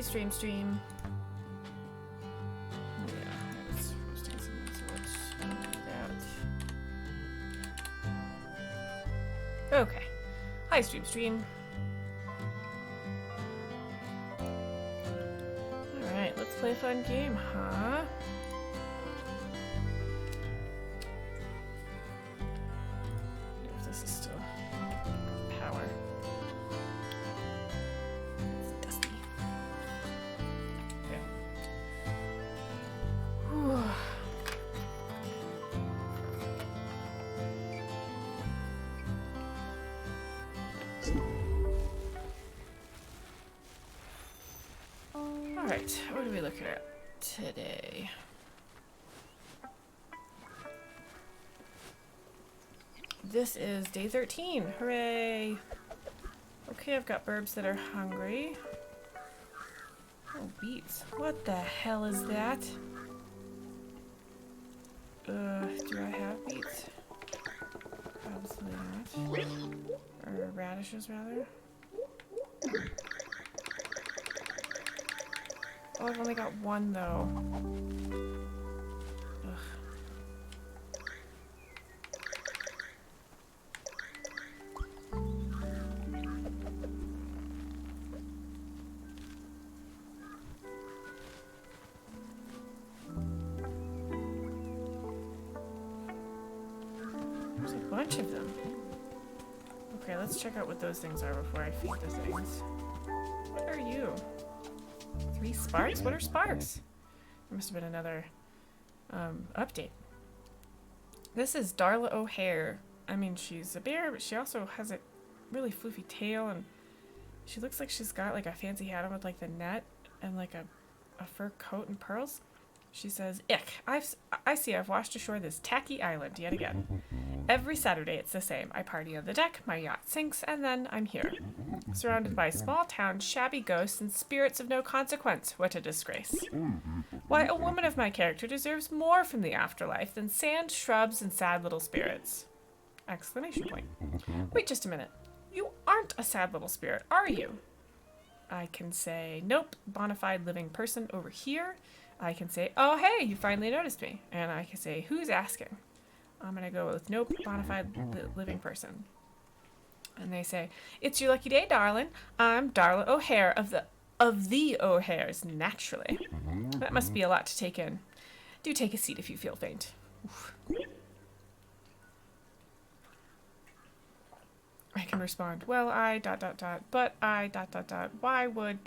stream. Yeah, I was roasting someone, so let's do that. Okay. Hi, stream. Alright, let's play a fun game, huh? If this is still power. It's dusty. Okay. Whew. Alright, what are we looking at today? This is day 13. Hooray! Okay, I've got burbs that are hungry. Oh, beets. What the hell is that? Do I have beets? Absolutely not. Or radishes, rather. Oh, I've only got one, though. Ugh. There's a bunch of them. Okay, let's check out what those things are before I feed the things. What are you? 3 sparks? What are sparks? There must have been another update. This is Darla O'Hare. I mean, she's a bear, but she also has a really floofy tail, and she looks like she's got like a fancy hat on with like the net and like a fur coat and pearls. She says, "Ick, I see I've washed ashore this tacky island yet again. Every Saturday it's the same. I party on the deck, my yacht sinks, and then I'm here. Surrounded by small town, shabby ghosts, and spirits of no consequence. What a disgrace. Why, a woman of my character deserves more from the afterlife than sand, shrubs, and sad little spirits." Exclamation point. Wait just a minute. You aren't a sad little spirit, are you? I can say, nope, bona fide living person over here. I can say, oh hey, you finally noticed me. And I can say, who's asking? I'm gonna go with nope, bona fide living person. And they say, it's your lucky day, darling. I'm Darla O'Hare of the O'Hares, naturally. That must be a lot to take in. Do take a seat if you feel faint. Oof. I can respond, well, I, ... but I, ... why would, ...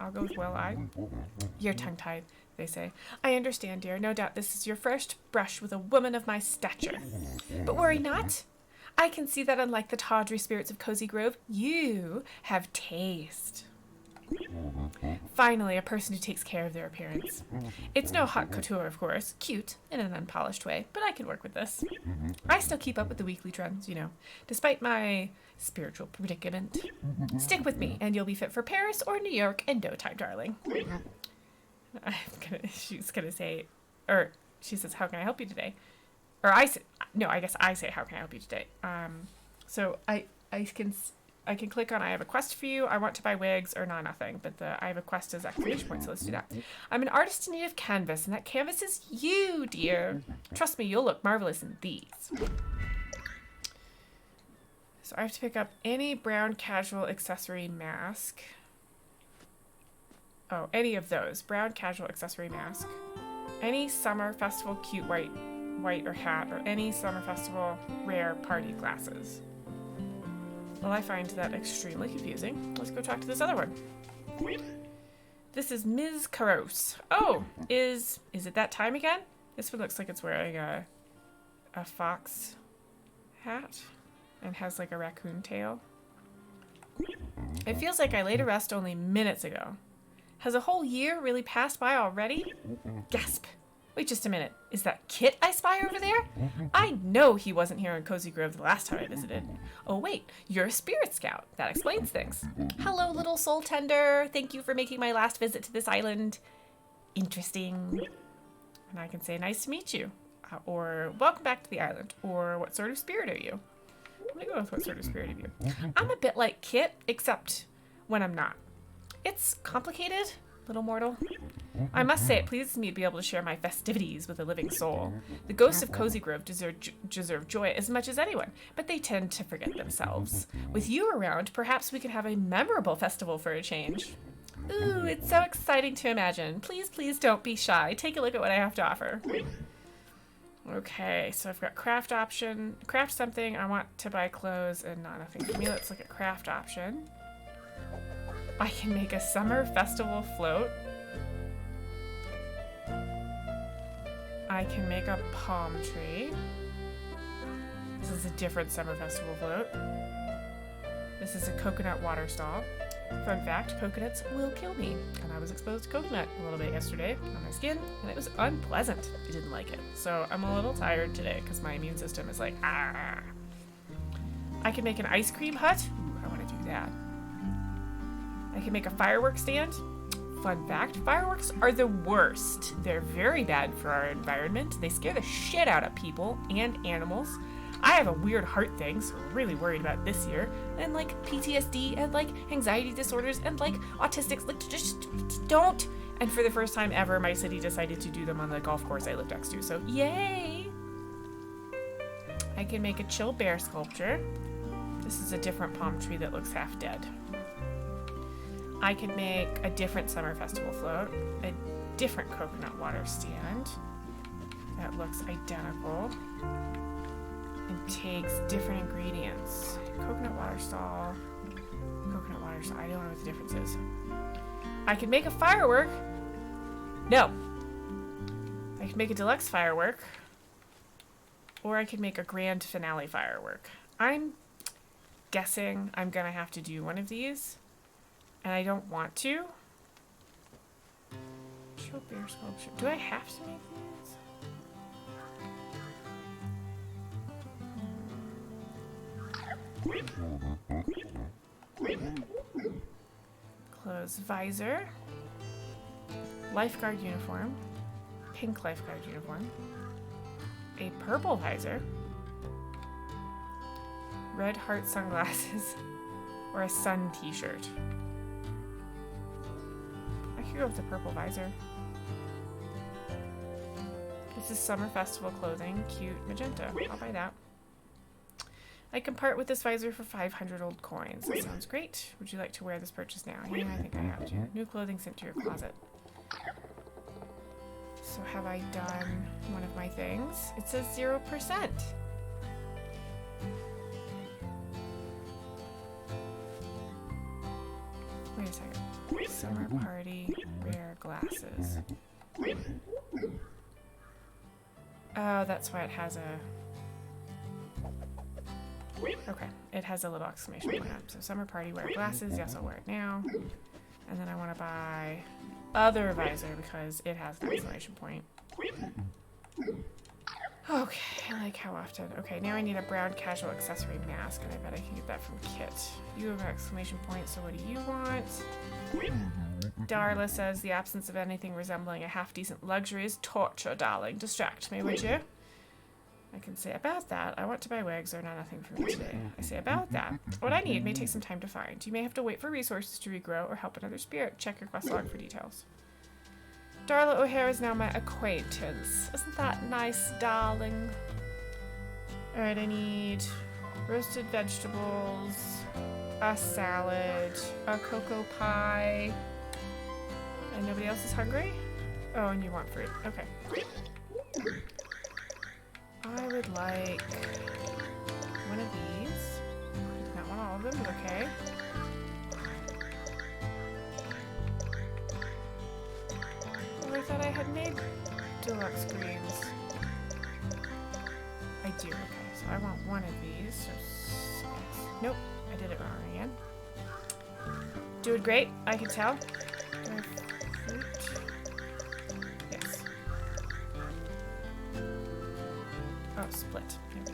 I'll go with well, I. You're tongue-tied, they say. I understand, dear. No doubt this is your first brush with a woman of my stature. But worry not. I can see that unlike the tawdry spirits of Cozy Grove, you have taste. Finally, a person who takes care of their appearance. It's no haute couture, of course. Cute, in an unpolished way, but I can work with this. I still keep up with the weekly trends, you know, despite my spiritual predicament. Stick with me, and you'll be fit for Paris or New York in no time, darling. She's gonna say, or she says, how can I help you today? Or I say, no, I guess I say, how can I help you today? So I can click on I have a quest for you, I want to buy wigs, or no, nothing. But the I have a quest is exclamation point, so let's do that. I'm an artist in need of canvas, and that canvas is you, dear. Trust me, you'll look marvelous in these. So I have to pick up any brown casual accessory mask. Oh, any of those. Brown casual accessory mask. Any summer festival cute white or hat, or any summer festival rare party glasses. Well, I find that extremely confusing. Let's go talk to this other one. This is Ms. Caros. Oh, is it that time again? This one looks like it's wearing a fox hat and has like a raccoon tail. It feels like I laid to rest only minutes ago. Has a whole year really passed by already? Gasp. Wait just a minute. Is that Kit I spy over there? I know he wasn't here in Cozy Grove the last time I visited. Oh wait, you're a spirit scout. That explains things. Hello, little soul tender. Thank you for making my last visit to this island interesting. And I can say, nice to meet you. Or welcome back to the island. Or what sort of spirit are you? I'm gonna go with what sort of spirit are you. I'm a bit like Kit, except when I'm not. It's complicated, little mortal. I must say, it pleases me to be able to share my festivities with a living soul. The ghosts of Cozy Grove deserve joy as much as anyone, but they tend to forget themselves. With you around, perhaps we could have a memorable festival for a change. Ooh, it's so exciting to imagine. Please, please don't be shy. Take a look at what I have to offer. Okay, so I've got craft option. Craft something. I want to buy clothes and not nothing for me. Let's look at craft option. I can make a summer festival float. I can make a palm tree. This is a different summer festival float. This is a coconut water stall. Fun fact, coconuts will kill me. And I was exposed to coconut a little bit yesterday on my skin, and it was unpleasant. I didn't like it. So I'm a little tired today because my immune system is like, ah. I can make an ice cream hut. Ooh, I want to do that. I can make a fireworks stand. Fun fact, fireworks are the worst. They're very bad for our environment. They scare the shit out of people and animals. I have a weird heart thing, so I'm really worried about this year. And like PTSD and like anxiety disorders and like autistics. Like just don't. And for the first time ever, my city decided to do them on the golf course I live next to. So yay! I can make a chill bear sculpture. This is a different palm tree that looks half dead. I can make a different summer festival float, a different coconut water stand that looks identical and takes different ingredients. Coconut water stall, I don't know what the difference is. I can make a firework. No. I can make a deluxe firework, or I could make a grand finale firework. I'm guessing I'm gonna have to do one of these. And I don't want to. Show bear sculpture. Do I have to make these? Clothes, visor, lifeguard uniform, pink lifeguard uniform, a purple visor, red heart sunglasses, or a sun t-shirt. I could go with the purple visor. This is summer festival clothing, cute magenta. I'll buy that. I can part with this visor for 500 old coins. That sounds great. Would you like to wear this purchase now? Yeah, I think I have to. New clothing sent to your closet. So have I done one of my things? It says 0%. Wait a second. Summer party, rare glasses. Oh, that's why it has a... Okay, it has a little exclamation point on. So summer party, wear glasses. Yes, I'll wear it now. And then I want to buy other visor because it has an exclamation point. Okay, I like how often. Okay, now I need a brown casual accessory mask, and I bet I can get that from Kit. You have an exclamation point, so what do you want? Darla says the absence of anything resembling a half-decent luxury is torture, darling. Distract me, would you? I can say about that. I want to buy wigs, they're not nothing for me today. I say about that. What I need may take some time to find. You may have to wait for resources to regrow or help another spirit. Check your quest log for details. Darla O'Hare is now my acquaintance. Isn't that nice, darling? Alright, I need roasted vegetables, a salad, a cocoa pie, and nobody else is hungry? Oh, and you want fruit. Okay. I would like one of these. Not want all of them, but okay. Oh, I thought I had made deluxe greens. I do, okay. So I want one of these. So 6. Nope, I did it wrong again. Doing great, I can tell. Do I have fruit? Yes. Oh, split. And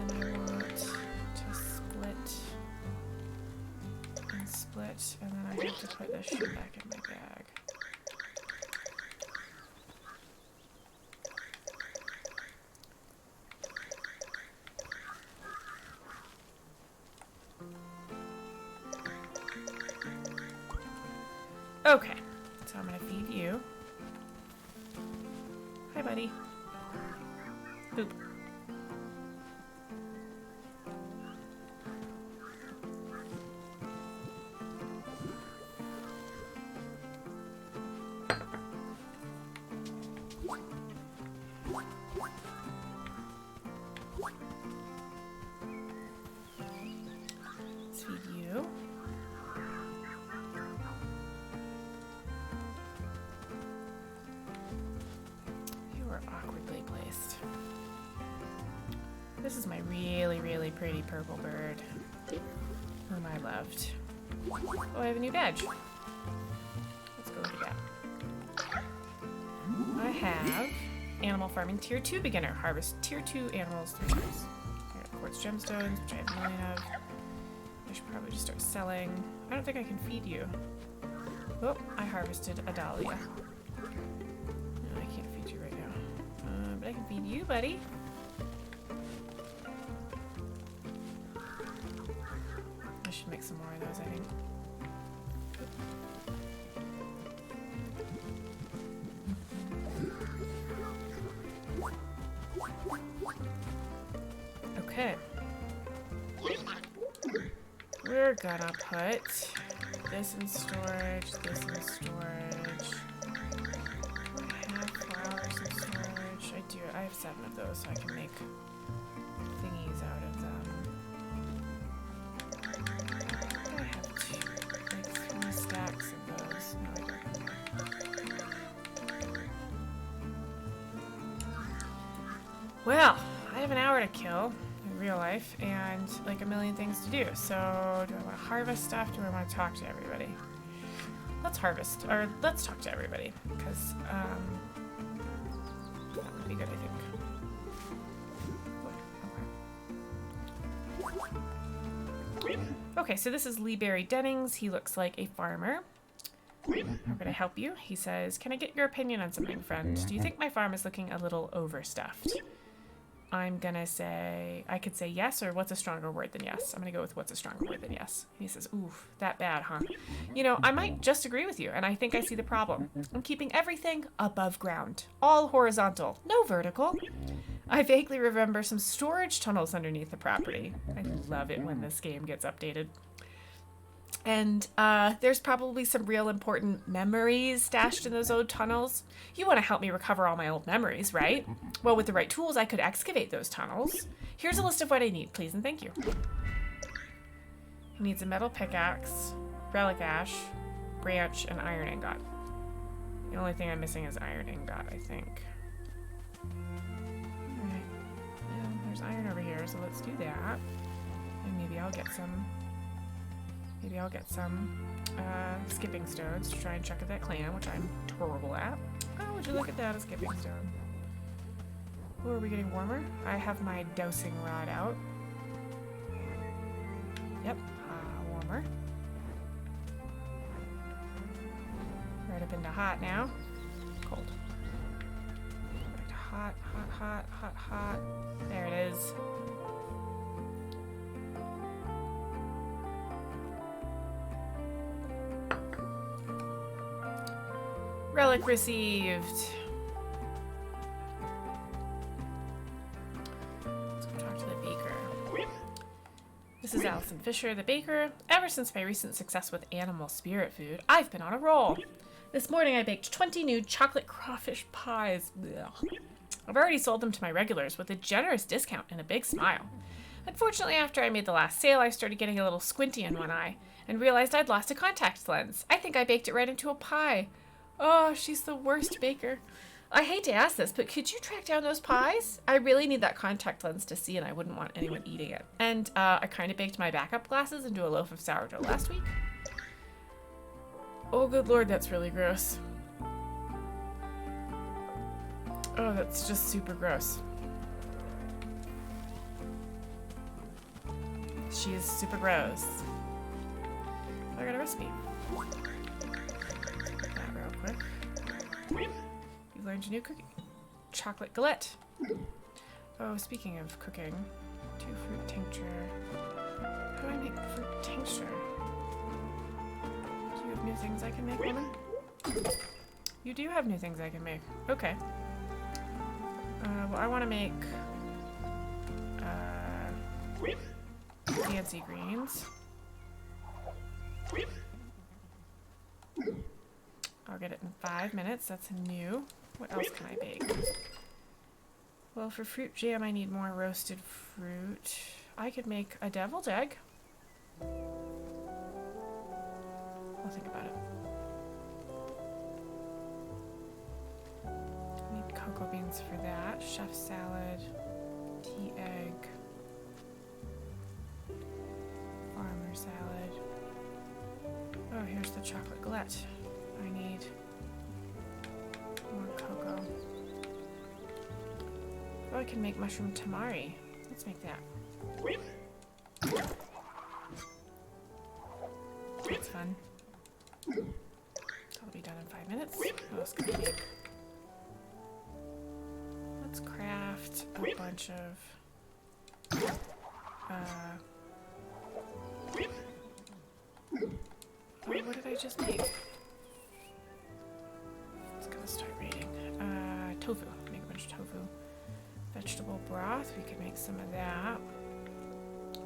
then I want to split and split, and then I have to put this shit back in my bag. Okay, so I'm gonna feed you. Hi, buddy. Boop. Let's feed you. You are awkwardly placed. This is my really, really pretty purple bird, whom I loved. Oh, I have a new badge. Let's go look at that. I have Animal Farming Tier 2 Beginner. Harvest Tier 2 animals 3 times. I got quartz gemstones, which I have a million of. I should probably just start selling. I don't think I can feed you. Oh, I harvested a dahlia. No, I can't feed you right now. But I can feed you, buddy. I should make some more of those, I think. Okay. We're gonna put this in storage, this in storage. Do I have flowers in storage? I do. I have 7 of those, so I can make thingies out of them. I have 3 stacks of those. No, I don't. Well, I have an hour to kill in real life and like a million things to do. So do I want to harvest stuff? Do I want to talk to everybody? Let's harvest, or let's talk to everybody, because that would be good, I think. Okay, so this is Lee Barry Dennings. He looks like a farmer. How can I help you? He says, can I get your opinion on something, friend? Do you think my farm is looking a little overstuffed? I'm gonna say, I could say yes, or what's a stronger word than yes? I'm gonna go with what's a stronger word than yes. He says, oof, that bad, huh? You know, I might just agree with you, and I think I see the problem. I'm keeping everything above ground, all horizontal, no vertical. I vaguely remember some storage tunnels underneath the property. I love it when this game gets updated. And there's probably some real important memories stashed in those old tunnels. You want to help me recover all my old memories, right? Well, with the right tools, I could excavate those tunnels. Here's a list of what I need, please and thank you. He needs a metal pickaxe, relic ash, branch, and iron ingot. The only thing I'm missing is iron ingot, I think. Alright. Yeah, there's iron over here, so let's do that. And maybe I'll get some... skipping stones to try and check at that clan, which I'm terrible at. Oh, would you look at that, a skipping stone. Oh, are we getting warmer? I have my dowsing rod out. Yep, warmer. Right up into hot now. Cold. Back to hot, hot, hot, hot, hot. There it is. Relic received. Let's go talk to the baker. This is Allison Fisher, the baker. Ever since my recent success with animal spirit food, I've been on a roll. This morning I baked 20 new chocolate crawfish pies. Blech. I've already sold them to my regulars with a generous discount and a big smile. Unfortunately, after I made the last sale, I started getting a little squinty in one eye and realized I'd lost a contact lens. I think I baked it right into a pie. Oh, she's the worst baker. I hate to ask this, but could you track down those pies? I really need that contact lens to see, and I wouldn't want anyone eating it. And I kind of baked my backup glasses into a loaf of sourdough last week. Oh, good lord, that's really gross. Oh, that's just super gross. She is super gross. I got a recipe. You've learned a new cookie. Chocolate galette. Oh, speaking of cooking, 2 fruit tincture. How do I make fruit tincture? Do you have new things I can make, woman? You do have new things I can make. Okay. Well, I want to make fancy greens. I'll get it in 5 minutes. That's new. What else can I bake? Well, for fruit jam, I need more roasted fruit. I could make a deviled egg. I'll think about it. I need cocoa beans for that. Chef salad. Tea egg. Farmer salad. Oh, here's the chocolate galette. I need more cocoa. Oh, I can make mushroom tamari. Let's make that. That's fun. That'll be done in 5 minutes. What else can I make? Let's craft a bunch of what did I just make? It's gonna start reading. Tofu. Make a bunch of tofu. Vegetable broth. We could make some of that.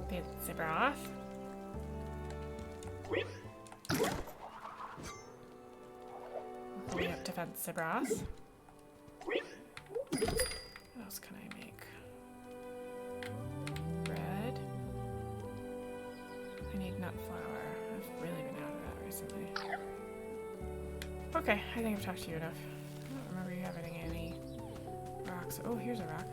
Fancy broth. Way up to fancy broth. What else can I make? Bread. I need nut flour. I've really been out of that recently. Okay, I think I've talked to you enough. I don't remember you having any rocks. Oh, here's a rock.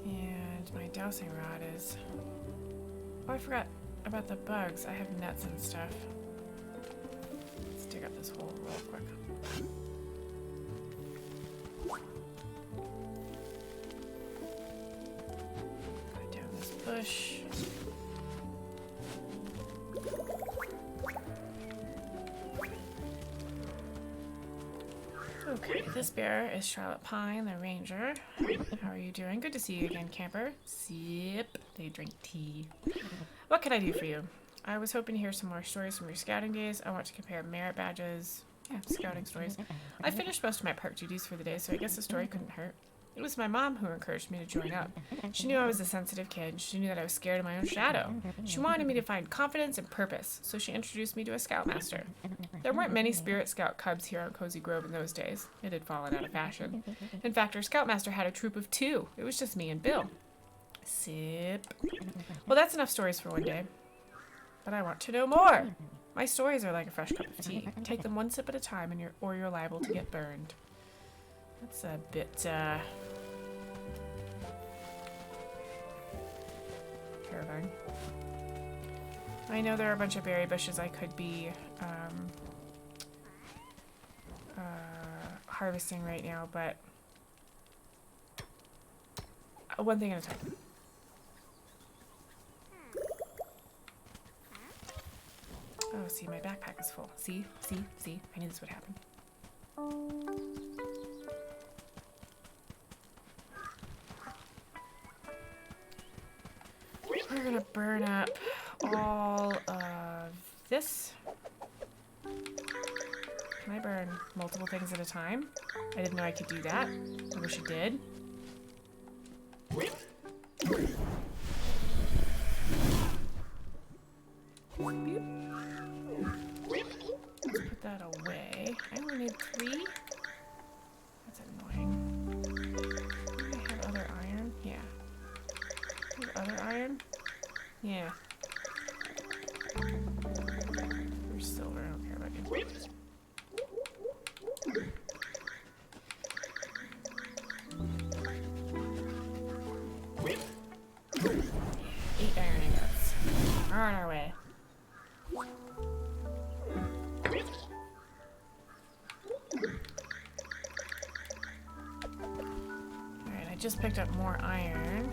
And my dowsing rod is... Oh, I forgot about the bugs. I have nets and stuff. Let's dig up this hole real quick. Cut down this bush. Okay, this bear is Charlotte Pine, the ranger. How are you doing? Good to see you again, camper. Sip. They drink tea. What can I do for you? I was hoping to hear some more stories from your scouting days. I want to compare merit badges. Yeah, scouting stories. I finished most of my park duties for the day, so I guess the story couldn't hurt. It was my mom who encouraged me to join up. She knew I was a sensitive kid. She knew that I was scared of my own shadow. She wanted me to find confidence and purpose, so she introduced me to a scoutmaster. There weren't many Spirit Scout cubs here on Cozy Grove in those days. It had fallen out of fashion. In fact, our scoutmaster had a troop of 2. It was just me and Bill. Sip. Well, that's enough stories for one day. But I want to know more. My stories are like a fresh cup of tea. Take them one sip at a time, and you're liable to get burned. That's a bit, terrifying. I know there are a bunch of berry bushes I could be, harvesting right now, but one thing at a time. Oh, see, my backpack is full. See? I knew this would happen. We're gonna burn up all of this. Can I burn multiple things at a time? I didn't know I could do that. I wish I did. Beep. Let's put that away. I only need 3. That's annoying. Do I have other iron? Yeah. Do you have other iron? Yeah. You're silver. I don't care about you. 8 iron ingots. We're on our way. Alright, I just picked up more iron.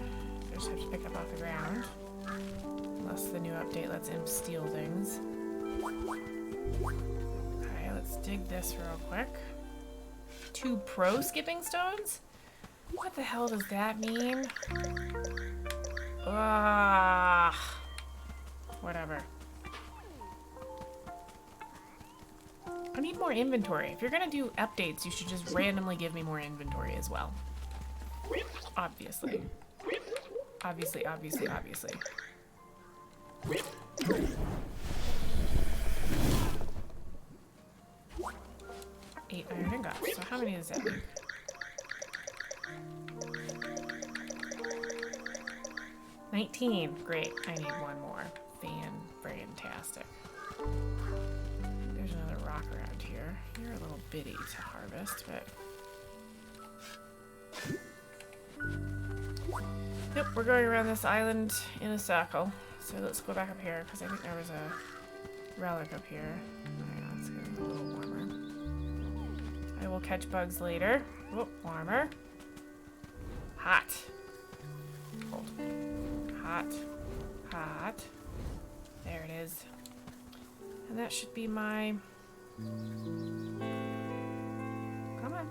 I just have to pick up off the ground. Unless the new update lets imp steal things. Okay, let's dig this real quick. 2 pro skipping stones? What the hell does that mean? Ugh. Whatever. I need more inventory. If you're gonna do updates, you should just randomly give me more inventory as well. Obviously. Obviously, obviously, obviously. 8 iron ingots. So how many does that make? 19. Great. I need one more. Fantastic. There's another rock around here. You're a little bitty to harvest, but... Yep, we're going around this island in a circle. So let's go back up here, because I think there was a relic up here. Oh, yeah, it's getting a little warmer. I will catch bugs later. Whoop, warmer. Hot. Cold. Hot. Hot. There it is. And that should be my... Come on.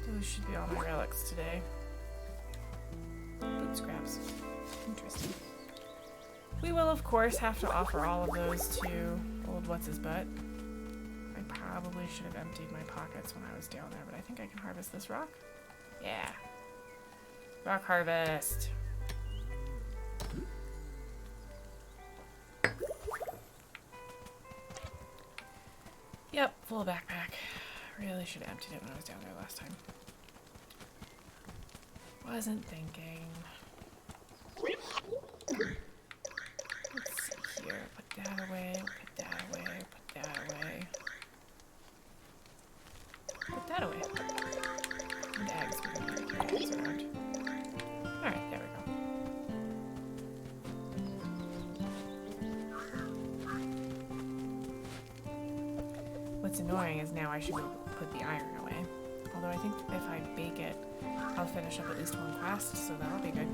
Those should be all my relics today. Boot scraps. Interesting. We will, of course, have to offer all of those to old what's-his-butt. I probably should have emptied my pockets when I was down there, but I think I can harvest this rock. Yeah. Rock harvest. Yep, full backpack. Really should have emptied it when I was down there last time. Wasn't thinking. Let's see here. Put that away, put that away, put that away. Put that away. And eggs. We're gonna need to carry eggs around. Alright, there we go. What's annoying is now I should put the iron away. Although I think if I bake it, I'll finish up at least one quest, so that'll be good.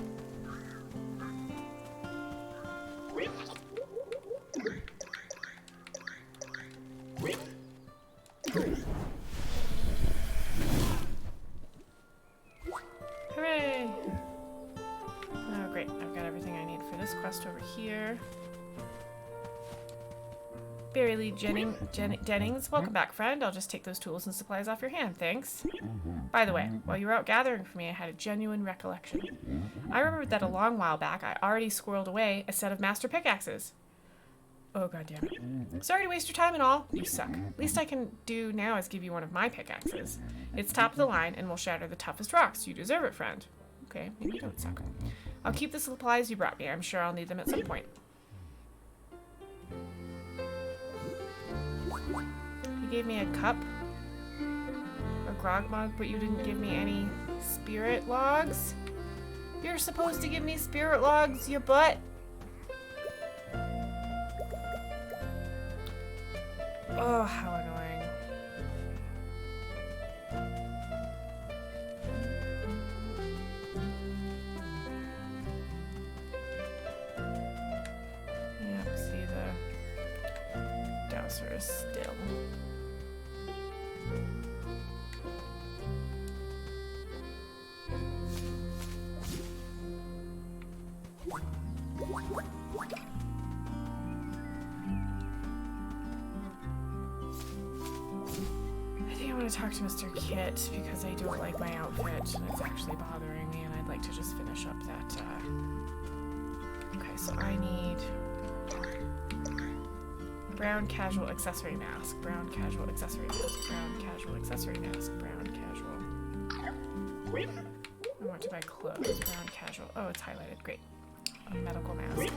Hooray! Oh, great. I've got everything I need for this quest over here. Barry Lee Jennings, welcome back, friend. I'll just take those tools and supplies off your hand, thanks. By the way, while you were out gathering for me, I had a genuine recollection. I remembered that a long while back, I already squirreled away a set of master pickaxes. Oh, goddammit. Sorry to waste your time and all. You suck. Least I can do now is give you one of my pickaxes. It's top of the line and will shatter the toughest rocks. You deserve it, friend. Okay, maybe you don't suck. I'll keep the supplies you brought me. I'm sure I'll need them at some point. You gave me a cup, a grog mug, but you didn't give me any spirit logs? You're supposed to give me spirit logs, you butt! Oh, how annoying. Yep, see the dowser is still. I want to talk to Mr. Kit because I don't like my outfit and it's actually bothering me, and I'd like to just finish up that. Okay, so I need brown casual accessory mask, brown casual accessory mask, brown casual accessory mask, brown casual. I want to buy clothes, brown casual. Oh, it's highlighted. Great. A medical mask.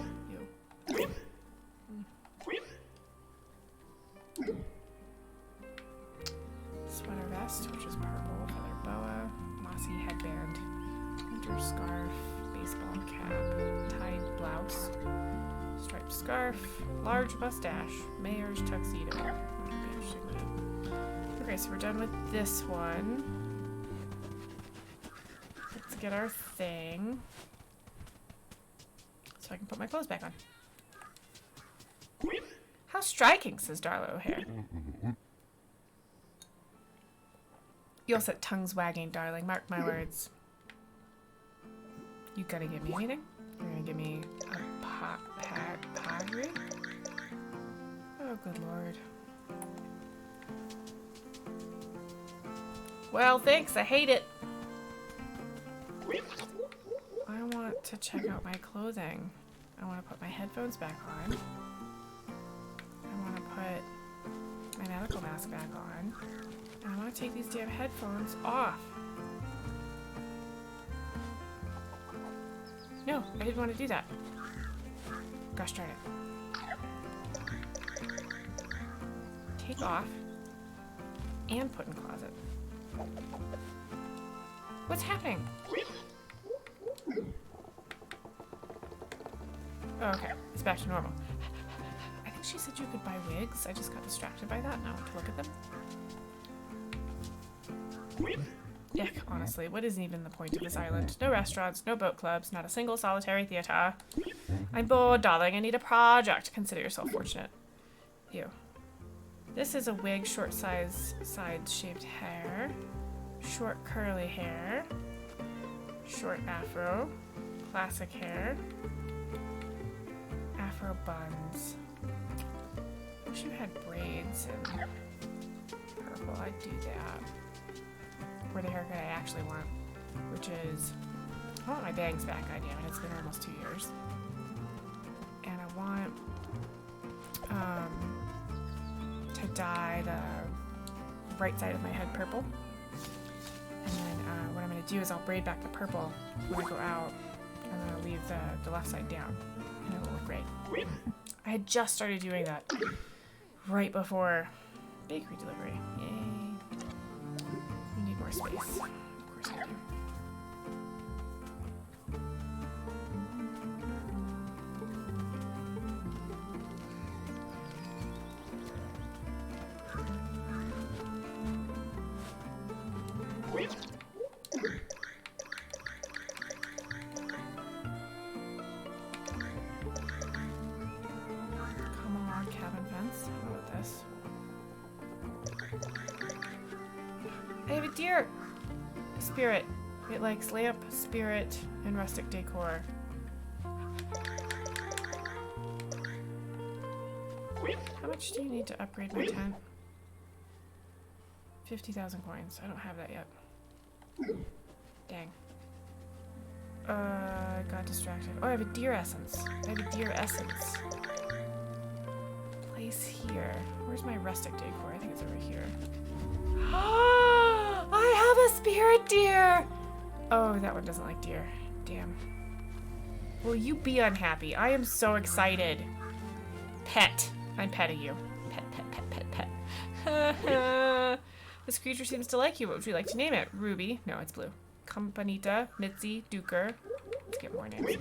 You. Sweater vest, which is purple, feather boa, mossy headband, winter scarf, baseball cap, tied blouse, striped scarf, large mustache, mayor's tuxedo. That'd be interesting. Okay, so we're done with this one. Let's get our thing. So I can put my clothes back on. How striking, says Darla O'Hare. You'll set tongues wagging, darling. Mark my words. You gonna give me anything? You're gonna give me a pottery? Oh, good lord. Well, thanks. I hate it. I want to check out my clothing. I want to put my headphones back on. I want to put my medical mask back on. And I want to take these damn headphones off. No, I didn't want to do that. Gosh darn it. Take off and put in closet. What's happening? Oh, okay, it's back to normal. I think she said you could buy wigs. I just got distracted by that. Now to look at them. Yuck, honestly, what is even the point of this island? No restaurants, no boat clubs, not a single solitary theater. I'm bored, darling. I need a project. Consider yourself fortunate. Ew. This is a wig, short size, side-shaped hair. Short curly hair. Short afro. Classic hair. Afro buns. Wish you had braids and purple. I'd do that. Or the haircut I actually want, which is, I want my bangs back, goddammit, it's been almost 2 years. And I want to dye the right side of my head purple. And then what I'm going to do is I'll braid back the purple when I go out, and then I'll leave the left side down, and it will look great. I had just started doing that right before bakery delivery. Yay. More space. Of course I do. Come along, cabin fence. How about this? I have a deer spirit. It likes lamp, spirit, and rustic decor. How much do you need to upgrade my tent? 50,000 coins. I don't have that yet. Dang. I got distracted. Oh, I have a deer essence. I have a deer essence. Place here. Where's my rustic decor? I think it's over here. I have a spirit deer! Oh, that one doesn't like deer. Damn. Will you be unhappy? I am so excited. Pet. I'm petting you. Pet, pet, pet, pet, pet. This creature seems to like you. What would you like to name it? Ruby. No, it's blue. Campanita, Mitzi, Duker. Let's get more names.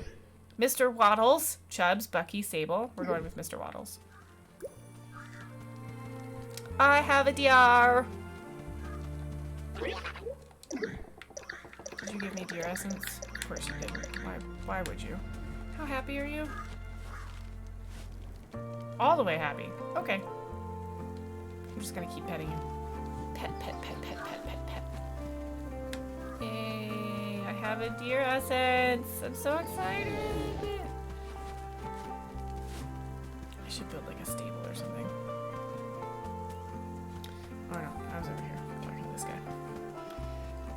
Mr. Waddles. Chubbs, Bucky, Sable. We're going with Mr. Waddles. I have a deer. Did you give me deer essence? Of course you didn't. Why would you? How happy are you? All the way happy. Okay. I'm just gonna keep petting you. Pet, pet, pet, pet, pet, pet, pet. Yay! I have a deer essence. I'm so excited. I should build like a stable or something. Oh no, I was over here talking to this guy.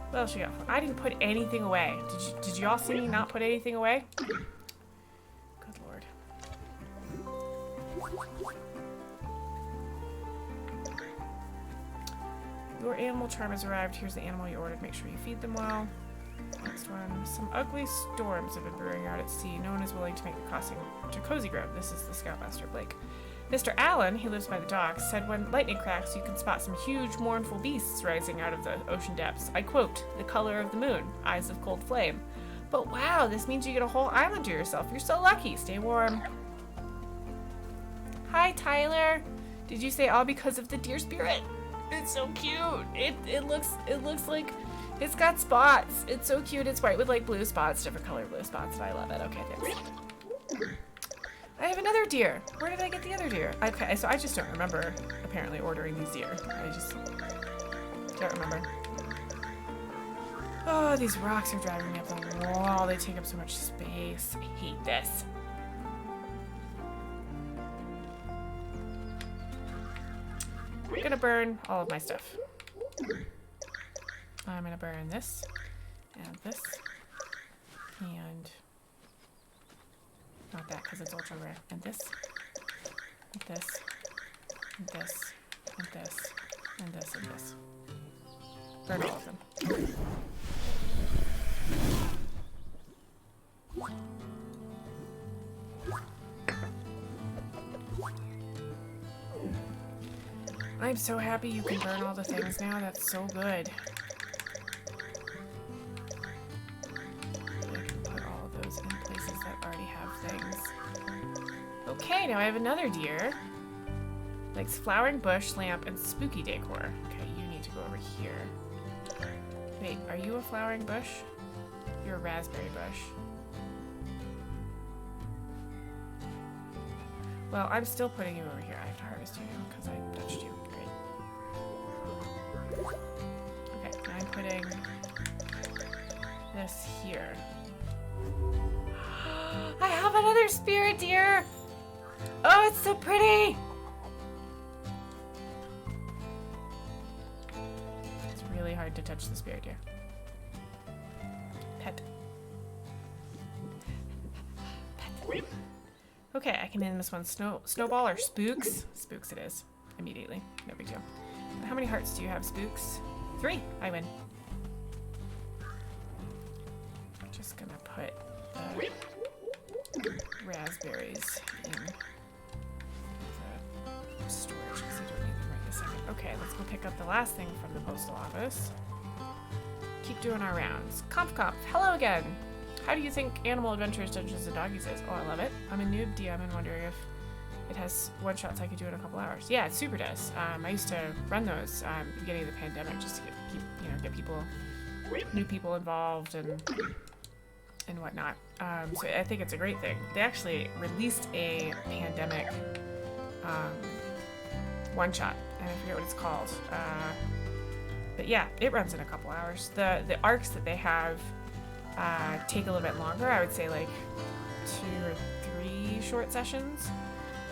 What else you got? I didn't put anything away. Did you all see me not put anything away? Good lord. Your animal charm has arrived. Here's the animal you ordered. Make sure you feed them well. Next one. Some ugly storms have been brewing out at sea. No one is willing to make the crossing to Cozy Grove. This is the Scoutmaster Blake. Mr. Allen, who lives by the docks, said when lightning cracks, you can spot some huge, mournful beasts rising out of the ocean depths. I quote, the color of the moon, eyes of cold flame. But wow, this means you get a whole island to yourself. You're so lucky. Stay warm. Hi, Tyler. Did you say all because of the deer spirit? It's so cute. It looks like it's got spots. It's so cute. It's white with like blue spots, different color blue spots, and I love it. Okay, thanks. I have another deer. Where did I get the other deer? Okay, so I just don't remember apparently ordering these deer. I just don't remember. Oh, these rocks are driving me up the wall. They take up so much space. I hate this. I'm gonna burn all of my stuff. I'm gonna burn this, and this, and not that because it's ultra rare, and this, and this, and this, and this, and this, and this. Burn all of them. I'm so happy you can burn all the things now. That's so good. I can put all of those in places that already have things. Okay, now I have another deer. Likes flowering bush, lamp, and spooky decor. Okay, you need to go over here. Wait, are you a flowering bush? You're a raspberry bush. Well, I'm still putting you over here. I have to harvest you now because I touched you. Great. Okay, I'm putting this here. I have another spirit deer! Oh, it's so pretty! It's really hard to touch the spirit deer. Pet. Pet. Okay, I can name this one Snowball or Spooks. Spooks it is. Immediately. No big deal. How many hearts do you have, Spooks? 3. I win. Just gonna put raspberries in the storage because I don't need them right this second. Okay, let's go pick up the last thing from the postal office. Keep doing our rounds. Conf, hello again! How do you think Animal Adventures Dungeons & Doggies is? Oh, I love it. I'm a noob DM and wondering if it has one-shots I could do in a couple hours. Yeah, it super does. I used to run those beginning of the pandemic just to get people, new people involved and whatnot. So I think it's a great thing. They actually released a pandemic one-shot, and I forget what it's called. But yeah, it runs in a couple hours. The arcs that they have take a little bit longer. I would say like 2 or 3 short sessions.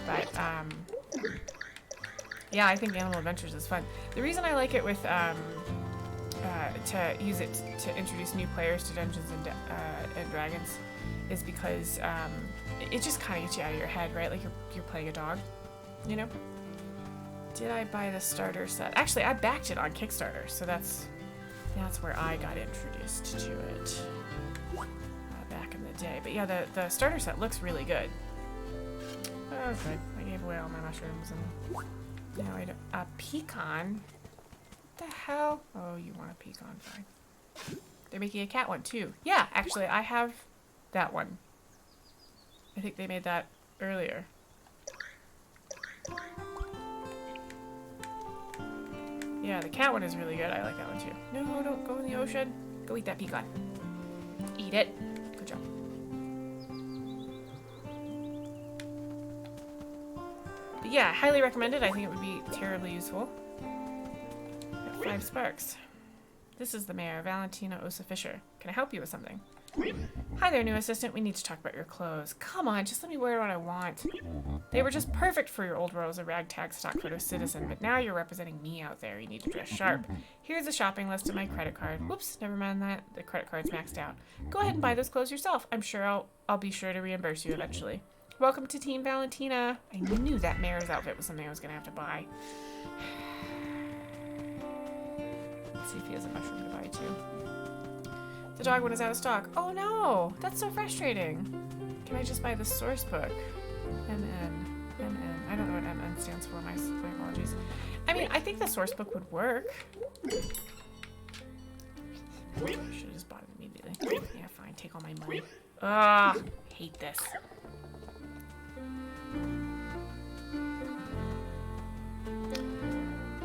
But yeah, I think Animal Adventures is fun. The reason I like it with to use it to introduce new players to Dungeons and Dragons is because it just kind of gets you out of your head, right? Like you're playing a dog, you know? Did I buy the starter set? Actually, I backed it on Kickstarter, so that's where I got introduced to it back in the day. But yeah, the starter set looks really good. Okay, I gave away all my mushrooms and now I don't. A pecan? What the hell? Oh, you want a pecan? Fine. They're making a cat one too. Yeah, actually, I have that one. I think they made that earlier. Yeah, the cat one is really good. I like that one too. No, don't go in the ocean. Go eat that pecan. Eat it. Good job. But yeah, highly recommend it. I think it would be terribly useful. Got 5 sparks. This is the mayor, Valentina Osa Fisher. Can I help you with something? Hi there, new assistant. We need to talk about your clothes. Come on, just let me wear what I want. They were just perfect for your old role as a ragtag stock photo citizen, but now you're representing me out there. You need to dress sharp. Here's a shopping list of my credit card. Whoops, never mind that. The credit card's maxed out. Go ahead and buy those clothes yourself. I'm sure I'll be sure to reimburse you eventually. Welcome to Team Valentina. I knew that mayor's outfit was something I was gonna have to buy. Let's see if he has a mushroom to buy too. The dog one is out of stock. Oh no! That's so frustrating. Can I just buy the source book? MN. I don't know what MN stands for. My apologies. I mean, I think the source book would work. I should have just bought it immediately. Yeah, fine. Take all my money. Ah, hate this.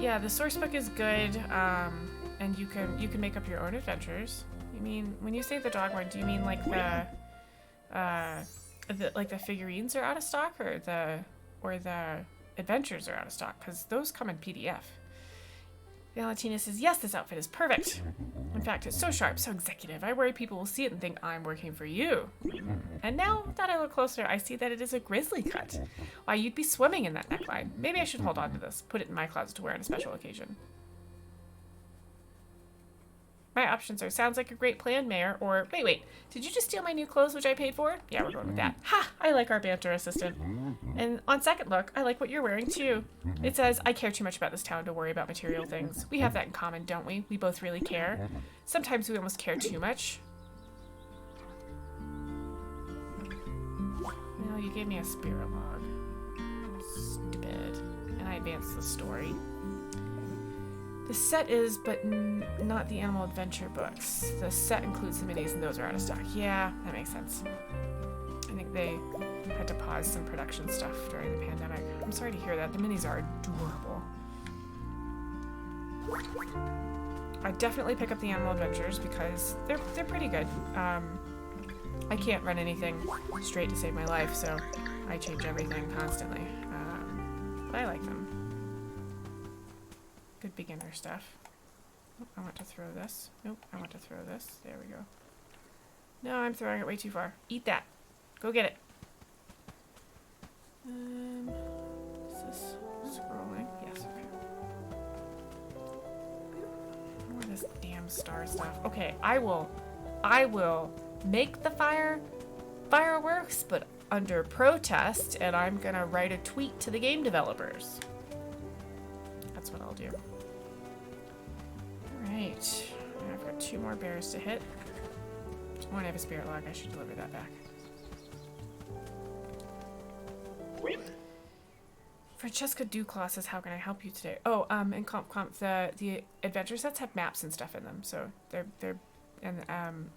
Yeah, the source book is good, and you can make up your own adventures. You mean, when you say the dog one, do you mean like the figurines are out of stock, or the adventures are out of stock? Because those come in PDF. Valentina says, yes, this outfit is perfect. In fact, it's so sharp, so executive. I worry people will see it and think I'm working for you. And now that I look closer, I see that it is a grizzly cut. Why, you'd be swimming in that neckline. Maybe I should hold on to this, put it in my closet to wear on a special occasion. My options are, sounds like a great plan, Mayor, or, wait, did you just steal my new clothes which I paid for? Yeah, we're going with that. Ha! I like our banter assistant. And on second look, I like what you're wearing too. It says, I care too much about this town to worry about material things. We have that in common, don't we? We both really care. Sometimes we almost care too much. No, you gave me a spirit log. Stupid. And I advanced the story. The set is, but not the Animal Adventure books. The set includes the minis, and those are out of stock. Yeah, that makes sense. I think they had to pause some production stuff during the pandemic. I'm sorry to hear that. The minis are adorable. I'd definitely pick up the Animal Adventures because they're pretty good. I can't run anything straight to save my life, so I change everything constantly. But I like them. Good beginner stuff. Oh, I want to throw this. Nope, I want to throw this. There we go. No, I'm throwing it way too far. Eat that. Go get it. Is this scrolling? Yes, okay. More of this damn star stuff. Okay, I will make the fireworks, but under protest, and I'm gonna write a tweet to the game developers. That's what I'll do. Alright. I've got 2 more bears to hit. Oh, and I have a spirit log. I should deliver that back. Francesca Duclaw says, how can I help you today? Oh, in Comp, the adventure sets have maps and stuff in them. So they're and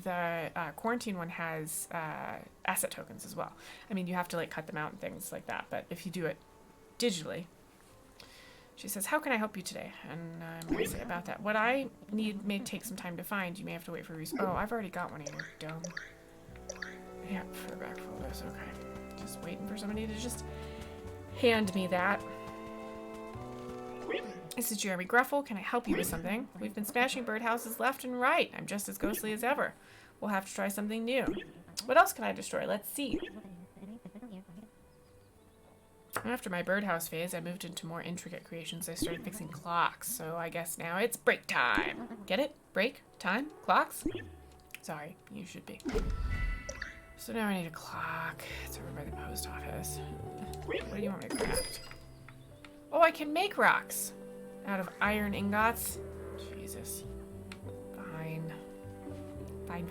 the quarantine one has asset tokens as well. I mean, you have to like cut them out and things like that, but if you do it digitally. She says, how can I help you today? And I'm going to say about that. What I need may take some time to find. You may have to wait for Oh, I've already got one of you, dumb. Yeah, for backfill this. Okay. Just waiting for somebody to just hand me that. This is Jeremy Gruffle. Can I help you with something? We've been smashing birdhouses left and right. I'm just as ghostly as ever. We'll have to try something new. What else can I destroy? Let's see. After my birdhouse phase, I moved into more intricate creations. I started fixing clocks, so I guess now it's break time. Get it? Break? Time? Clocks? Sorry, you should be. So now I need a clock. It's over by the post office. What do you want me to craft? Oh, I can make rocks out of iron ingots. Jesus. Fine. Fine.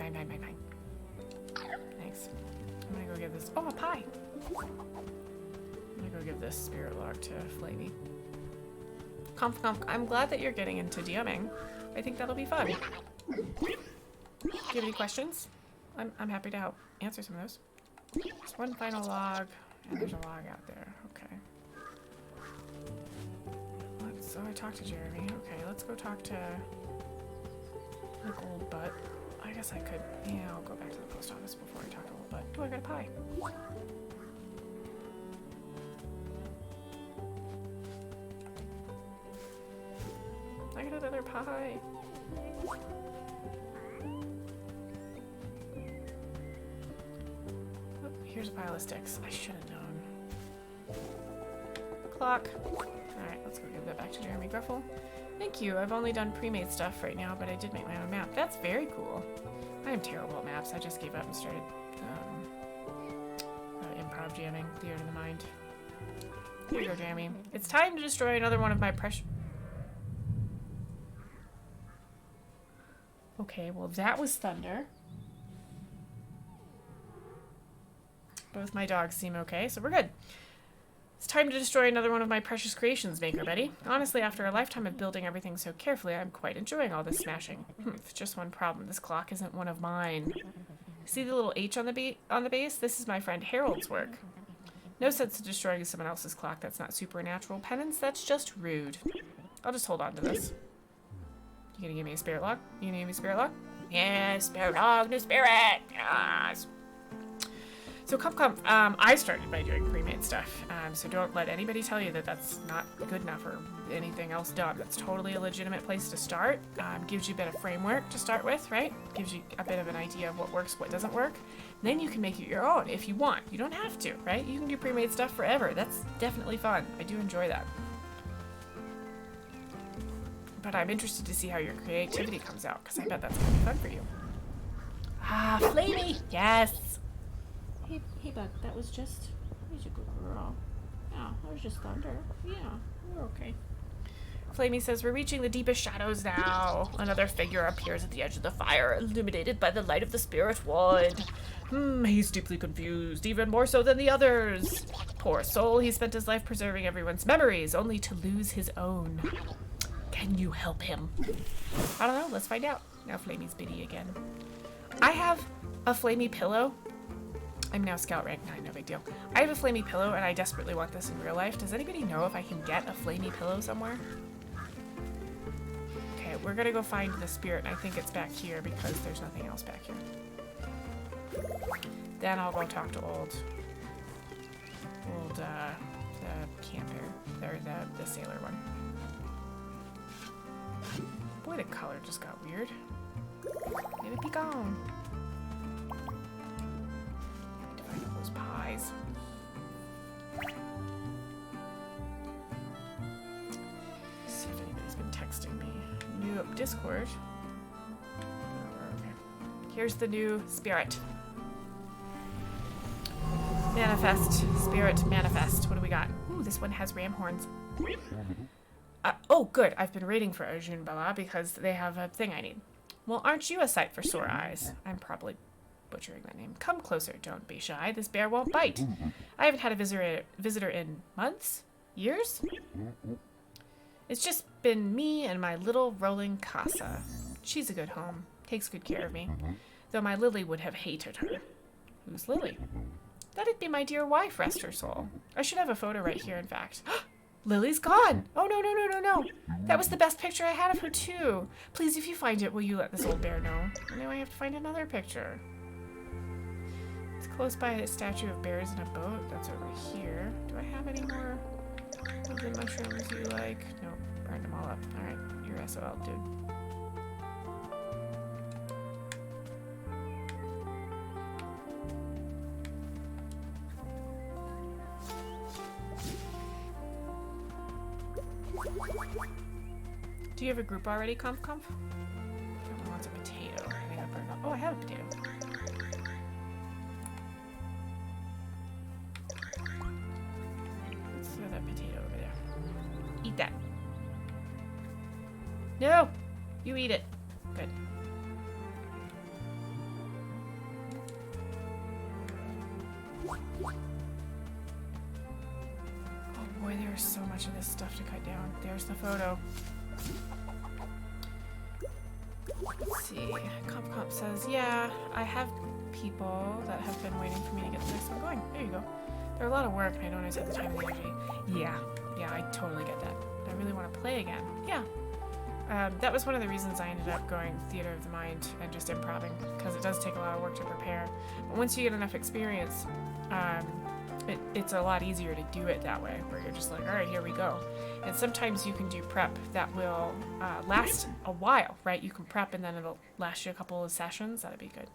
Thanks. I'm gonna go give this. Oh, a pie. I'm gonna go give this spirit log to Flavey. Conf. I'm glad that you're getting into DMing. I think that'll be fun. Do you have any questions? I'm happy to help answer some of those. There's one final log, and there's a log out there. Okay. So I talked to Jeremy. Okay, let's go talk to like old butt. I guess I could. Yeah, I'll go back to the post office before I talk to old butt. Oh, I got a pie. I got another pie. Oh, here's a pile of sticks. I should have known. Clock. Alright, let's go give that back to Jeremy Gruffle. Thank you. I've only done pre-made stuff right now, but I did make my own map. That's very cool. I am terrible at maps. I just gave up and started improv jamming, Theater of the Mind. Here you go, Jeremy. It's time to destroy another one of my precious... Okay, well that was thunder. Both my dogs seem okay, so we're good. It's time to destroy another one of my precious creations, Maker Betty. Honestly, after a lifetime of building everything so carefully, I'm quite enjoying all this smashing. It's just one problem. This clock isn't one of mine. See the little H on the base? This is my friend Harold's work. No sense in destroying someone else's clock. That's not supernatural penance. That's just rude. I'll just hold on to this. You gonna give me a spirit log? You gonna give me a spirit log? Yeah, spirit log, new spirit! Yes! So I started by doing pre-made stuff, so don't let anybody tell you that that's not good enough or anything else done. That's totally a legitimate place to start. Gives you a bit of framework to start with, right? Gives you a bit of an idea of what works, what doesn't work. Then you can make it your own if you want. You don't have to, right? You can do pre-made stuff forever. That's definitely fun. I do enjoy that. But I'm interested to see how your creativity comes out, because I bet that's going to be fun for you. Ah, Flamey! Yes! Hey, bud, that was a good girl. Yeah, that was just thunder. Yeah, we're okay. Flamey says, we're reaching the deepest shadows now. Another figure appears at the edge of the fire, illuminated by the light of the spirit wood. He's deeply confused, even more so than the others. Poor soul, he spent his life preserving everyone's memories, only to lose his own. Can you help him? I don't know, let's find out. Now Flamey's bitty again. I have a Flamey pillow. I'm now scout rank 9, no big deal. I have a Flamey pillow and I desperately want this in real life. Does anybody know if I can get a Flamey pillow somewhere? Okay, we're gonna go find the spirit, and I think it's back here because there's nothing else back here. Then I'll go talk to the camper, or the sailor one. Boy, the color just got weird. Let it be gone. Find all those pies. See if anybody's been texting me. New Discord. Oh, okay. Here's the new spirit. Manifest. Spirit manifest. What do we got? Ooh, this one has ram horns. Oh, good. I've been waiting for Ajun Bala because they have a thing I need. Well, aren't you a sight for sore eyes? I'm probably butchering that name. Come closer, don't be shy. This bear won't bite. I haven't had a visitor in months? Years? It's just been me and my little rolling casa. She's a good home. Takes good care of me. Though my Lily would have hated her. Who's Lily? That'd be my dear wife, rest her soul. I should have a photo right here, in fact. Lily's gone! Oh, no. That was the best picture I had of her, too. Please, if you find it, will you let this old bear know? And now I have to find another picture. It's close by a statue of bears in a boat. That's over here. Do I have any more of the mushrooms you like? Nope, burned them all up. Alright, you're SOL, dude. Do you have a group already, Conf? Someone wants a potato. I think I burned up. Oh, I have a potato. Let's throw that potato over there. Eat that. No! You eat it. Good. Oh boy, there's so much of this stuff to cut down. There's the photo. Let's see. Comp says, yeah, I have people that have been waiting for me to get the next one going. There you go. They're a lot of work and I don't always have the time and the energy. Yeah, I totally get that. I really want to play again. Yeah. That was one of the reasons I ended up going theater of the mind and just improvising, because it does take a lot of work to prepare. But once you get enough experience, it's a lot easier to do it that way, where you're just like, all right, here we go. And sometimes you can do prep that will last a while, right? You can prep and then it'll last you a couple of sessions. That'd be good.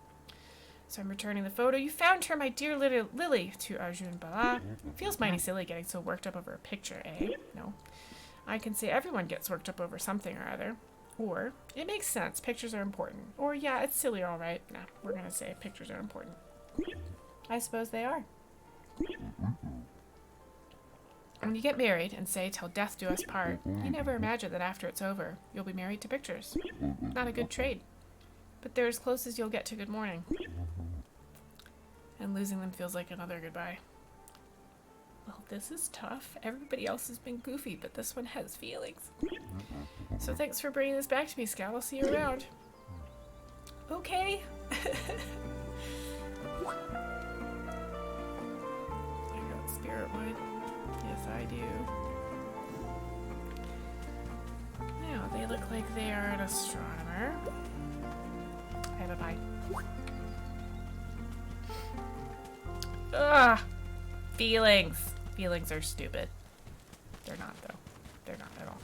So I'm returning the photo. You found her, my dear Lily, to Ajun Bala. Feels mighty silly getting so worked up over a picture, eh? No. I can say everyone gets worked up over something or other. Or, it makes sense, pictures are important. Or, yeah, it's silly, all right. Nah, we're gonna say pictures are important. I suppose they are. When you get married and say, till death do us part, you never imagine that after it's over, you'll be married to pictures. Not a good trade. But they're as close as you'll get to good morning. And losing them feels like another goodbye. Well, this is tough. Everybody else has been goofy, but this one has feelings. So thanks for bringing this back to me, Scout. I'll see you around. Okay. I got spirit wood. Yes, I do. Now, they look like they are an astronomer. I have a pie. Ugh. Feelings. Feelings are stupid. They're not, though. They're not at all.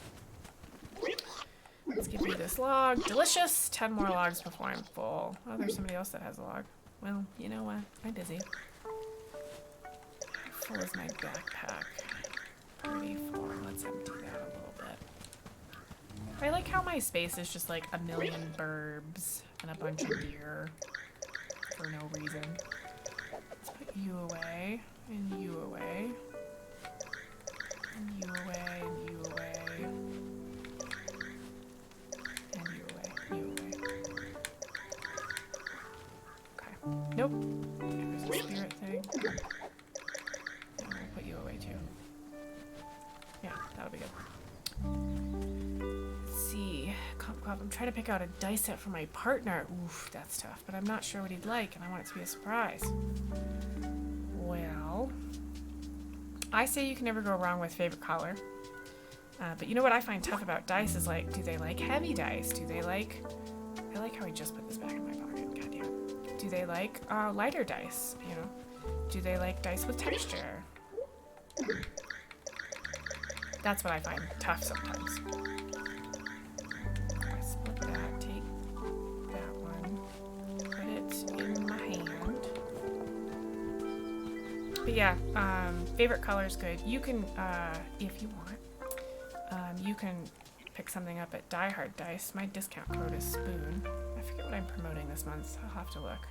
Let's give you this log. Delicious. 10 more logs before I'm full. Oh, there's somebody else that has a log. Well, you know what? I'm busy. How full is my backpack? Pretty full. Let's empty that a little bit. I like how my space is just like a million burbs and a bunch of deer for no reason. Let's put you away, and you away, and you away, and you away, and you away, you away. Okay. Nope. There's a spirit thing. And we'll put you away too. Yeah, that'll be good. I'm trying to pick out a dice set for my partner. Oof, that's tough, but I'm not sure what he'd like, and I want it to be a surprise. Well, I say you can never go wrong with favorite color. But you know what I find tough about dice is like, do they like heavy dice? Do they like... I like how I just put this back in my pocket. Goddamn. Do they like lighter dice? You know? Do they like dice with texture? That's what I find tough sometimes. But yeah, favorite color is good. You can, if you want, you can pick something up at Die Hard Dice. My discount code is Spoon. I forget what I'm promoting this month. I'll have to look.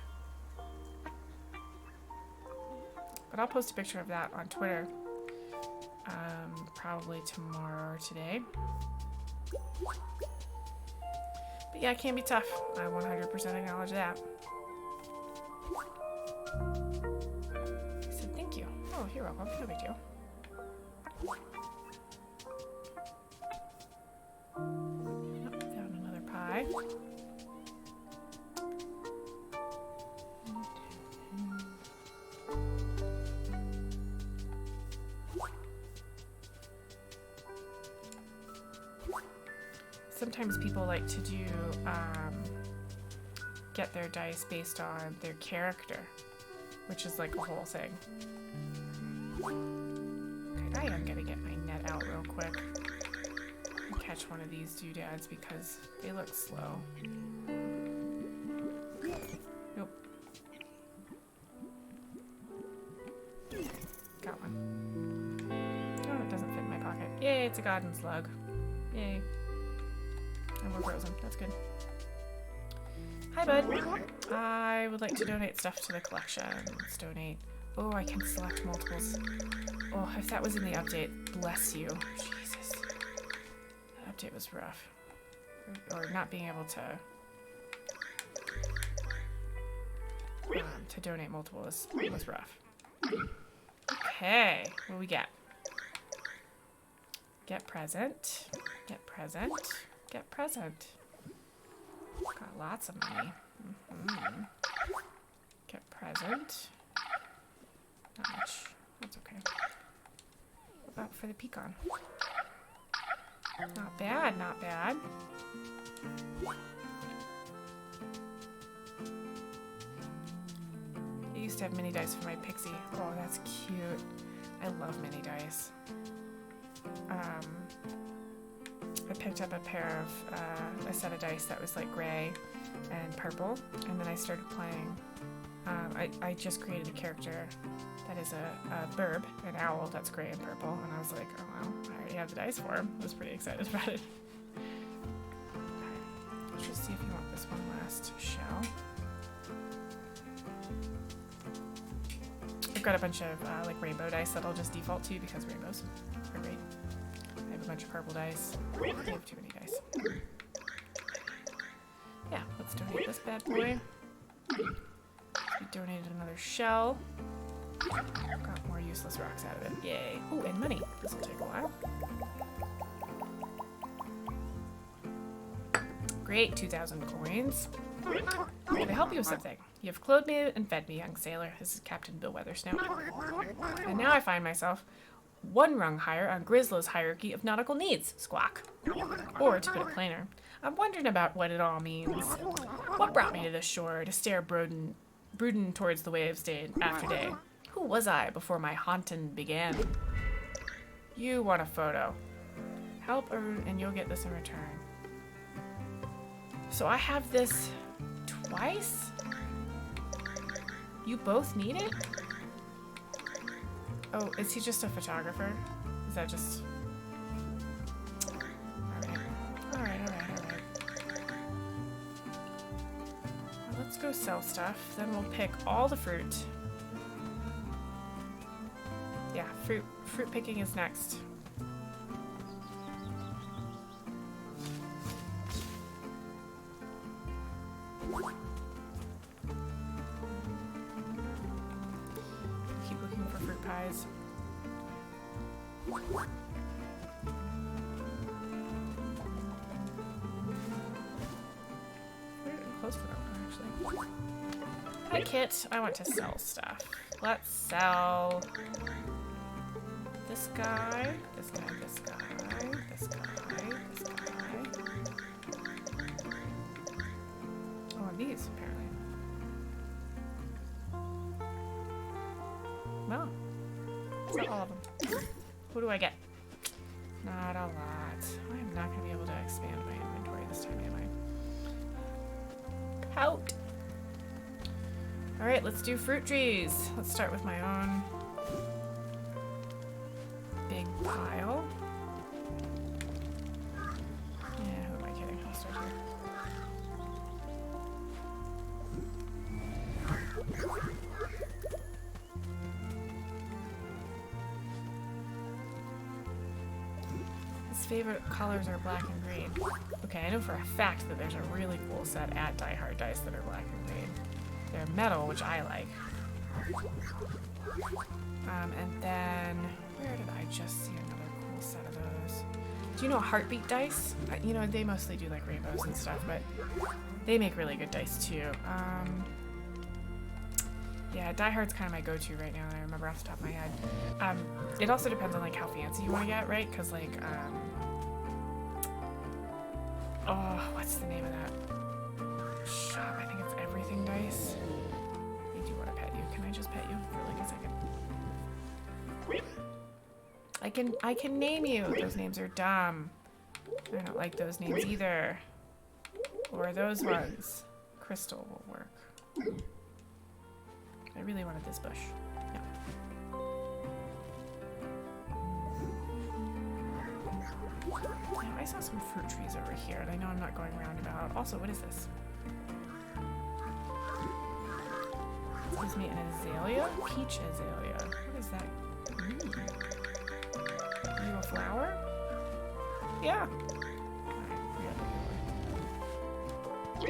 But I'll post a picture of that on Twitter. Probably tomorrow or today. But yeah, it can be tough. I 100% acknowledge that. Oh, you're welcome. No big deal. Oh, found another pie. Sometimes people like to do get their dice based on their character, which is like a whole thing. Okay, I am gonna get my net out real quick and catch one of these doodads because they look slow. Nope. Got one. Oh, it doesn't fit in my pocket. Yay, it's a garden slug. Yay. And we're frozen. That's good. Hi, bud. I would like to donate stuff to the collection. Let's donate. Oh, I can select multiples. Oh, if that was in the update, bless you. Jesus. That update was rough. Or not being able to donate multiples was rough. Okay, what do we get? Get present. Get present. Get present. Got lots of money. Get present. Not much. That's okay. What about for the pecan? Not bad, not bad. I used to have mini dice for my pixie. Oh, that's cute. I love mini dice. I picked up a pair of, a set of dice that was like gray and purple, and then I started playing. I just created a character that is a burb, an owl that's gray and purple, and I was like, oh well, I already have the dice for him. I was pretty excited about it. Okay. Let's just see if you want this one last shell. I've got a bunch of like rainbow dice that I'll just default to because rainbows are great. I have a bunch of purple dice. I have too many dice. Yeah, let's donate this bad boy. We donated another shell. Got more useless rocks out of it. Yay. Oh, and money. This will take a while. Great, 2,000 coins. Can I help you with something? You have clothed me and fed me, young sailor. This is Captain Bill Weathersnow. And now I find myself one rung higher on Grislow's hierarchy of nautical needs. Squawk. Or, to put it plainer, I'm wondering about what it all means. What brought me to this shore to stare brooding towards the waves day after day? Who was I before my haunting began? You want a photo. Help and you'll get this in return. So I have this twice? You both need it? Oh, is he just a photographer? Is that just... Alright. Well, let's go sell stuff. Then we'll pick all the fruit. Yeah, fruit picking is next. Keep looking for fruit pies. We're close for that one, actually. Hi, Kit. I want to sell stuff. Let's sell this guy, this guy, this guy, this guy, this guy. Oh, and these, apparently. Well, that's not all of them. Who do I get? Not a lot. I'm not going to be able to expand my inventory this time, am I? Out! Alright, let's do fruit trees. Let's start with my own big pile. Yeah, who am I kidding? I'll start here. His favorite colors are black and green. Okay, I know for a fact that there's a really cool set at Die Hard Dice that are black and green. They're metal, which I like. And then, where did I just see another cool set of those? Do you know Heartbeat Dice? You know, they mostly do like rainbows and stuff, but they make really good dice too. Yeah, Die Hard's kind of my go-to right now, and I remember off the top of my head. It also depends on like how fancy you want to get, right? Because like, oh, what's the name of that shop? I think it's Everything Dice. I do want to pet you. Can I just pet you for like a second? I can name you. Those names are dumb. I don't like those names either. Or those ones. Crystal will work. I really wanted this bush. No. Now, I saw some fruit trees over here, and I know I'm not going roundabout. Also, what is this? Gives me an azalea? Peach azalea. What is that? Are you a flower? Yeah. I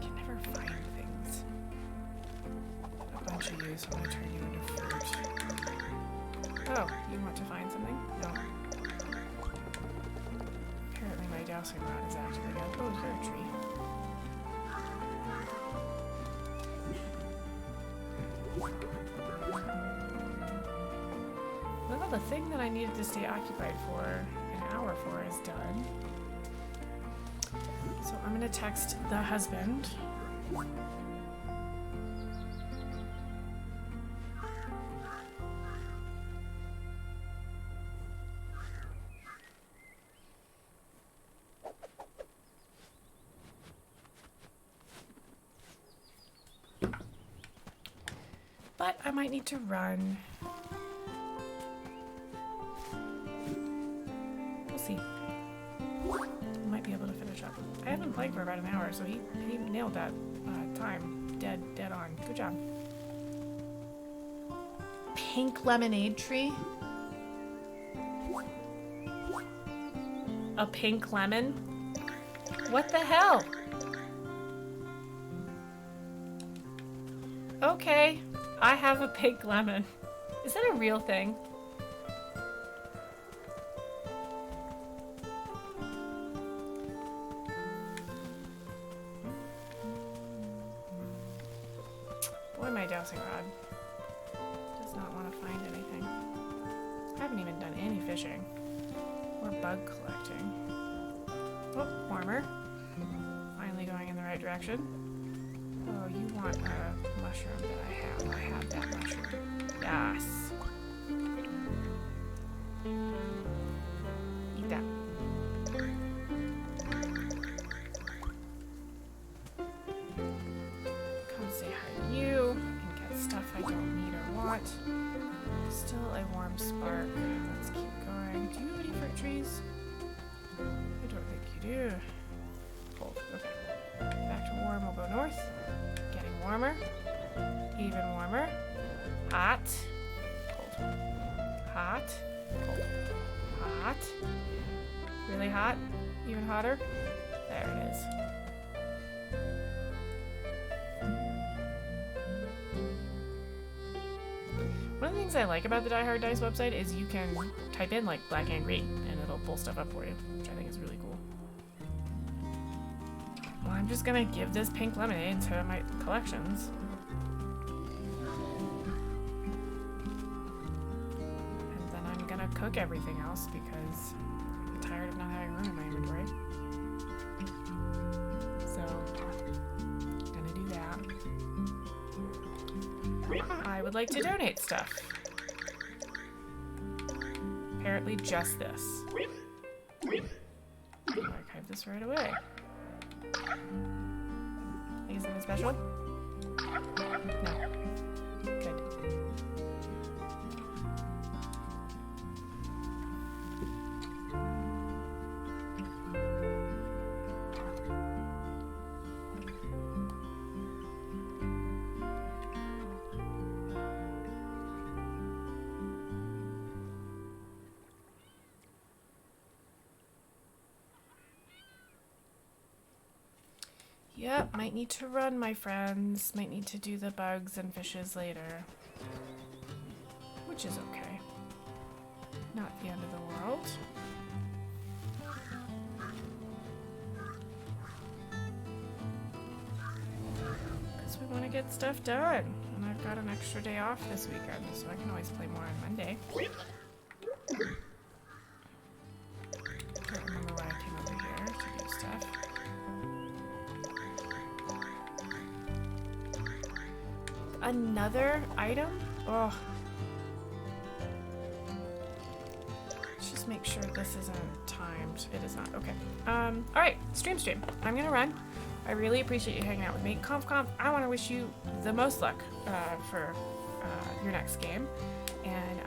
can never find things. A bunch of you, so I'm gonna turn you into fruit. Oh, you want to find something? No. Apparently my dowsing rod is active again. Oh, is there a tree? Well, the thing that I needed to stay occupied for an hour for is done. So I'm gonna text the husband. But I might need to run. We'll see. Might be able to finish up. I haven't played for about an hour, so he nailed that time. Dead on. Good job. Pink lemonade tree? A pink lemon? What the hell? Okay. I have a pink lemon. Is that a real thing? Boy, my dowsing rod does not want to find anything. I haven't even done any fishing or bug collecting. Oh, warmer. Finally going in the right right direction. Oh, you want a mushroom that I have. I have that mushroom. Yes. Eat that. Come say hi to you and get stuff I don't need or want. Still a warm spark. Let's keep going. Do you have any fruit trees? I don't think you do. Cold. Okay. Back to warm. We'll go north. Getting warmer. Even warmer. Hot. Cold. Hot. Cold. Hot. Really hot. Even hotter. There it is. One of the things I like about the Die Hard Dice website is you can type in like black and green and it'll pull stuff up for you, which I think is really cool. Well, I'm just gonna give this pink lemonade to my collections. And then I'm gonna cook everything else because I'm tired of not having room in my inventory. So, gonna do that. I would like to donate stuff. Apparently just this. I'll archive this right away. Think something special? No. Good. Yep, might need to run, my friends. Might need to do the bugs and fishes later. Which is okay. Not the end of the world. Because we want to get stuff done. And I've got an extra day off this weekend, so I can always play more on Monday. Don't remember why I came over here to do stuff. Another item? Oh. Let's just make sure this isn't timed. It is not. Okay. Alright. Stream. I'm gonna run. I really appreciate you hanging out with me. Conf, I want to wish you the most luck for your next game. And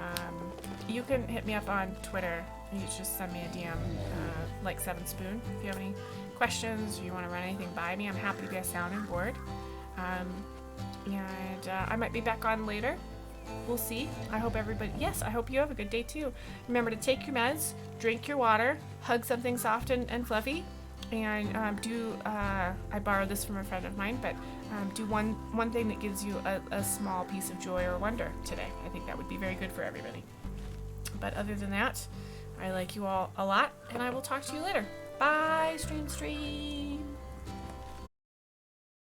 you can hit me up on Twitter. You just send me a DM, like 7spoon. If you have any questions or you want to run anything by me, I'm happy to be a sounding board. And I might be back on later. We'll see. I hope everybody... Yes, I hope you have a good day too. Remember to take your meds, drink your water, hug something soft and fluffy, and I borrowed this from a friend of mine, but do one thing that gives you a small piece of joy or wonder today. I think that would be very good for everybody. But other than that, I like you all a lot, and I will talk to you later. Bye, stream.